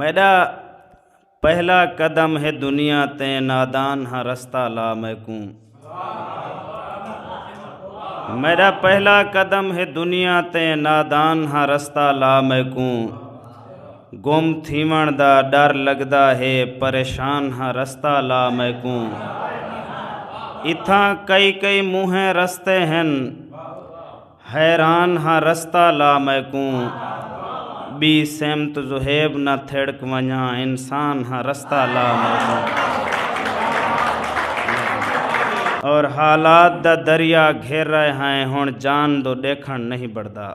मेरा पहला कदम है दुनिया ते नादान हाँ रास्ता ला मैकूं। मेरा पहला कदम है दुनिया ते नादान हाँ रास्ता ला मैकूं। गुम थीवण दा डर लगदा है परेशान हाँ रास्ता ला मैकूं। इथां कई कई मुँह रस्ते हैं हैरान हाँ रास्ता ला मैकूं। बी सेमत ज़ुहेब न थिड़क वञा इंसान हाँ रास्ता ला मैकूं। और हालात दा दरिया घेर रहे हैं हुण जान दो देखण नहीं बढ़दा।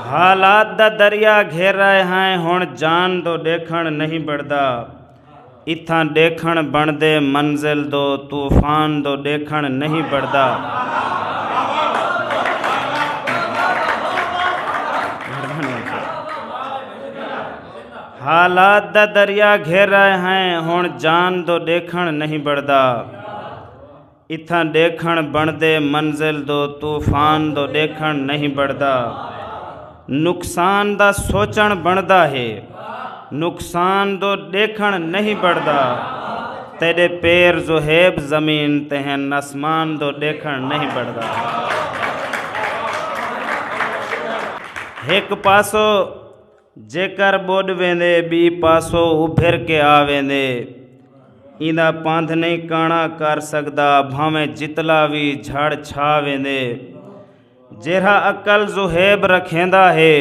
हालात दा दरिया घेर रहे हैं हुण जान दो देखण नहीं बढ़दा। इथां देखण बनदे मंजिल दो तूफान दो देखण नहीं बढ़दा। हालात दा दरिया घेर रहे हैं हुण जान दो देखण नहीं बढ़दा। इथां देखण बनदे मंजिल दो तूफान दो देखण नहीं बढ़दा। नुकसान दा सोचण बनदा है नुकसान दो देखण नहीं बढ़दा। तेरे पैर ज़ुहेब ज़मीन ते हैं आसमान दो देखण नहीं बढ़दा। एक पासो जेकर बोड वेंदे बी पासो उभर के आ वेंदे। इंदा पंध नहीं काणा कर सकदा भावें जितला भी झड़ छा वेंदे। जेरा अकल ज़ुहेब रखेंदा है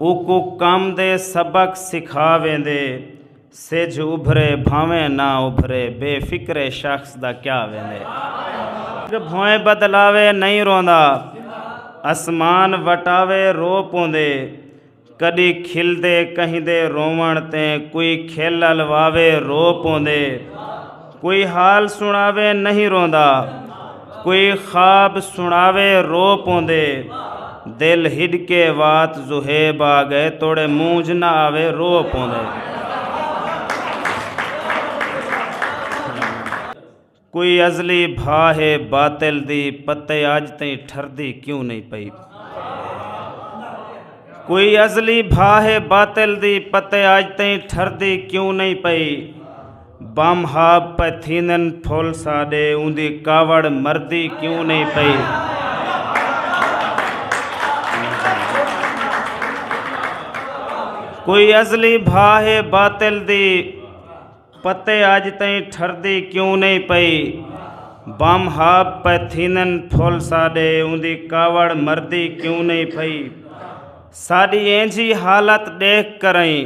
उको कम दे सबक सिखा वेंदे। सिज उभरे भावें ना उभरे बेफिक्रे शख्स दा क्या वेंदे। भोए बदलावे नहीं रोंदा आसमान वटावे रो पोंदे। कदी खिलदे कहिंदे रोवण ते कोई खेलल वावे रो पोंदे। कोई हाल सुनावे नहीं रोंदा कोई ख्वाब सुनावे रो पोंदे। दिल हिडके वात ज़ुहेब आ गए तोड़े मूंझ ना आवे रो पोंदे। कोई अजली भा है बातिल दी पत्ते आज तई ठरदी क्यों नहीं पई। कोई अजली भा है बातिल दी पते आज तई ठरदी क्यों नहीं पई। बम हाब पथीनन फुल साडे उंदी कावड़ मरदी क्यों नहीं पई। कोई अजली भा है बातिल दी पते आज तई ठरदी क्यों नहीं पई। बम हाब पथीनन फुल साडे उंदी कावड़ मरदी क्यों नहीं पई। साड़ी ऐंजी हालत देख करई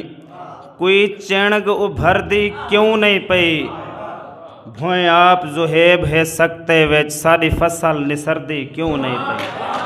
कोई चेणग उभरदी क्यों नहीं पई। भोए आप ज़ुहेब है सकते विच साड़ी फसल निसरदी क्यों नहीं पई।